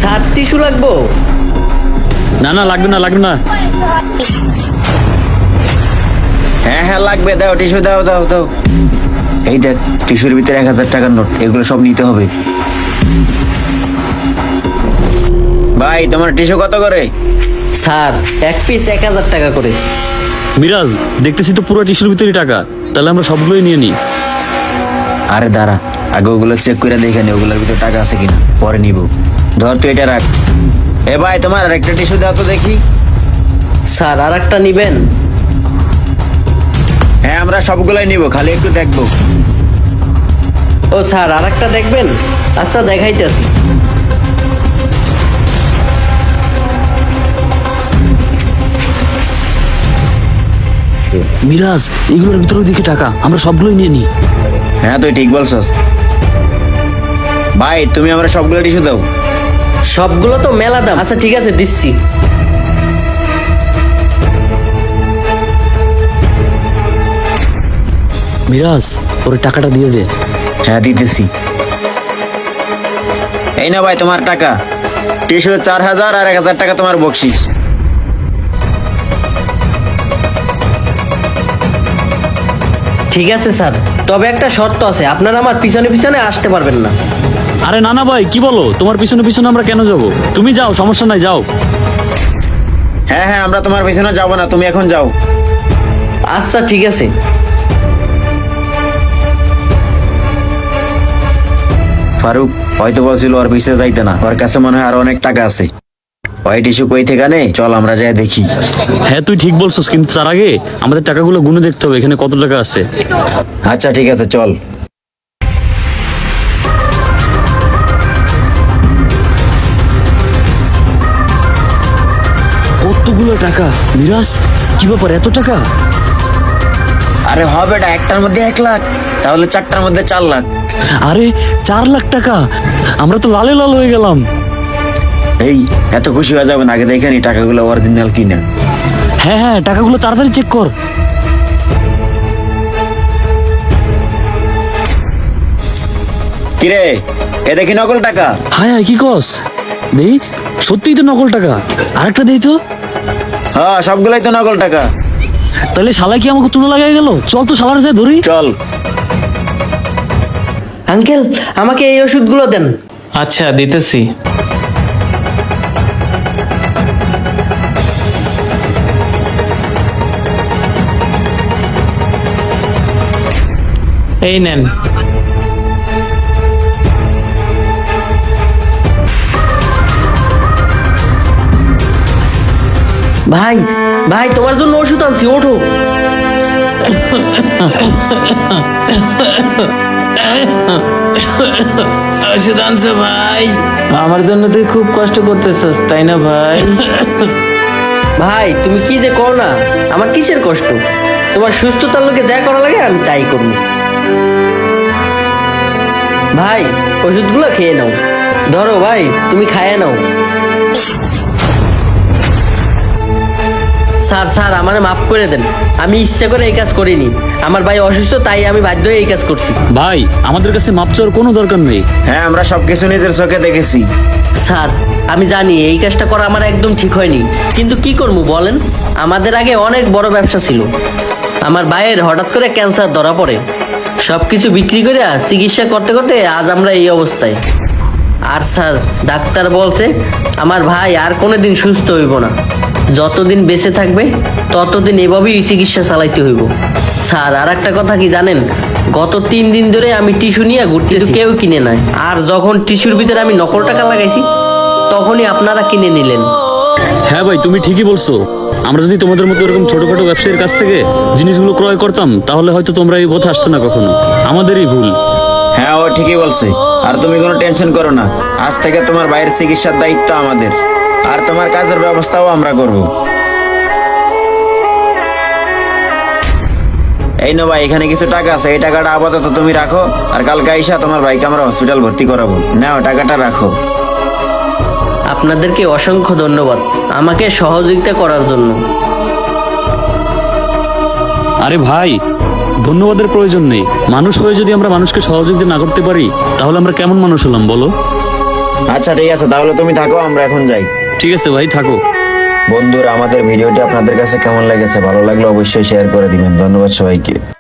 Sir tissue লাগবো? না না, লাগবে না লাগবে না। হ্যাঁ হ্যাঁ লাগবে, দাও টিস্যু, দাও দাও দাও। এই দেখ টিস্যুর ভিতরে 1000 টাকার নোট, এগুলো সব নিতে হবে। ভাই তোমার টিস্যু কত করে? স্যার এক পিস 1000 টাকা করে। মিরাজ, দেখতেছি তো পুরো টিস্যুর ভিতরে টাকা, তাহলে আমরা সবগুলোই নিয়ে নিই। আরে দাঁড়া, আগে ওগুলো চেক করে দেখে নি ওগুলোর ভিতরে টাকা আছে কিনা, পরে নিব। ধর তুই এটা রাখ। এ ভাই তোমার আরেকটা টিস্যু দাও তো দেখি। স্যার আর একটা নিবেন? হ্যাঁ আমরা সবগুলাই নিব, খালি একটু দেখবো। ও স্যার আর একটা দেখবেন? আচ্ছা দেখাইতেছি। মিরাজ, এগুলোর ভিতরে দিকে টাকা, আমরা সবগুলোই নিয়ে নিই। হ্যাঁ তুই ঠিক বলছস। ভাই তুমি আমরা সবগুলো টিস্যু দাও। সবগুলো তো মেলা দাম। আচ্ছা ঠিক আছে দিচ্ছি। মিরাজ, ওর টাকাটা দিয়ে দে। হ্যাঁ দিতেছি। এই না ভাই তোমার টাকা, টিস্যু 4000 আর 1000 টাকা তোমার বকশিস। ঠিক আছে স্যার, তবে একটা শর্ত আছে, আপনারা আমার পিছনে পিছনে আসতে পারবেন না। আরে না না ভাই, কি বলো? তোমার পিছনে পিছনে আমরা কেন যাব? তুমি যাও, সমস্যা নাই, যাও। হ্যাঁ হ্যাঁ আমরা তোমার পিছনে যাবো না, তুমি এখন যাও। আচ্ছা ঠিক আছে। ফারুক হয়তো বলছিল ওর পিছিয়ে যাইতে না, ওর কাছে মনে হয় আরো অনেক টাকা আছে। ওই টিস্যু কই থেকে নে, চল আমরা যাই দেখি। হ্যাঁ তুই ঠিক বলছিস, কিন্তু তার আগে আমাদের টাকাগুলো গুনে দেখতে হবে এখানে কত টাকা আছে। আচ্ছা ঠিক আছে চল। কতগুলো টাকা মিরাজ, কি ব্যাপার এত টাকা? আরে হবে এটা একটার মধ্যে 1 লাখ, তাহলে 4টার মধ্যে 4 লাখ। আরে 4 লাখ টাকা, আমরা তো লালে লাল হয়ে গেলাম। এই এত খুশি হয়ে যাবেন, আগে দেখে নি টাকাগুলো অরিজিনাল কিনা। হ্যাঁ হ্যাঁ, টাকাগুলো তাড়াতাড়ি চেক কর। কিরে এ দেখি নকল টাকা। হায় হায়, কি কস? দেই, সত্যিই তো নকল টাকা। আরেকটা দেই তো। হ্যাঁ সবগুলাই তো নকল টাকা। তাহলে শালা কি আমাকে চুনো লাগাই গেল? চল তো শালার যায় ধরি। চল। আঙ্কেল আমাকে এই ওষুধগুলো দেন। আচ্ছা দিতেছি। এই নেন। ভাই ভাই তোমার জন্য ওষুধ আনছি, ওঠো। ওষুধ আনছো ভাই? আমার জন্য তুই খুব কষ্ট করতেছস তাই না ভাই? ভাই তুমি কি যে কর না, আমার কিসের কষ্ট? তোমার সুস্থতার লোকে যা করা লাগে আমি তাই করব। ভাই ওষুধগুলো খেয়ে নাও। ধরো ভাই, তুমি খাইয়ে নাও। স্যার স্যার আমারে মাফ করে দেন, আমি ইচ্ছা করে এই কাজ করিনি। আমার ভাই অসুস্থ, তাই আমি বাধ্য হয়ে এই কাজ করছি। ভাই, আমাদের কাছে মাপ চাওয়ার কোনো দরকার নেই। হ্যাঁ আমরা সবকিছু নিজের চোখে দেখেছি। স্যার আমি জানি এই কাজটা করা আমার একদম ঠিক হয়নি, কিন্তু কি করবো বলেন? আমাদের আগে অনেক বড় ব্যবসা ছিল। আমার ভাইয়ের হঠাৎ করে ক্যান্সার ধরা পড়ে, সবকিছু বিক্রি করে চিকিৎসা করতে করতে আজ আমরা এই অবস্থায়। আর স্যার ডাক্তার বলছে আমার ভাই আর কোনোদিন সুস্থ হইব না। যতদিন বেঁচে থাকবে ততদিন এভাবেই চিকিৎসা চালাইতে হইব। স্যার আর একটা কথা কি জানেন, গত 3 দিন ধরে আমি টিস্যু নিয়ে ঘুরতে, কেউ কিনে নাই। আর যখন টিস্যুর ভিতরে আমি নকল টাকা লাগাইছি তখনই আপনারা কিনে নিলেন। হ্যাঁ ভাই, তুমি ঠিকই বলছো। আমরা যদি তোমাদের মতো এরকম ছোটখাটো ব্যবসায়ীর কাছ থেকে জিনিসগুলো ক্রয় করতাম, তাহলে হয়তো তোমরা এই পথে আসতো না কখনো। আমাদেরই ভুল। হ্যাঁ ও ঠিকই বলছে। আর তুমি কোনো টেনশন করো না, আজ থেকে তোমার ভাইয়ের চিকিৎসার দায়িত্ব আমাদের, আর তোমার কাজের ব্যবস্থাও আমরা করব। এই নো ভাই, এখানে কিছু টাকা আছে, এই টাকাটা আপাতত তুমি রাখো, আর কালকে আইসা তোমার ভাইকে আমরা হসপিটাল ভর্তি করাবো। নাও টাকাটা রাখো। আপনাদেরকে অসংখ্য ধন্যবাদ আমাকে সহযোগিতা করার জন্য। আরে ভাই, ধন্যবাদের প্রয়োজন নেই। মানুষ হয়ে যদি আমরা মানুষকে সহযোগিতা না করতে পারি, তাহলে আমরা কেমন মানুষ হলাম বলো? আচ্ছা ঠিক আছে, তাহলে তুমি থাকো, আমরা এখন যাই। ঠিক আছে ভাই, থাকো। বন্ধুরা, আমাদের ভিডিওটি আপনাদের কাছে কেমন লেগেছে? ভালো লাগলে অবশ্যই শেয়ার করে দিবেন। ধন্যবাদ সবাইকে।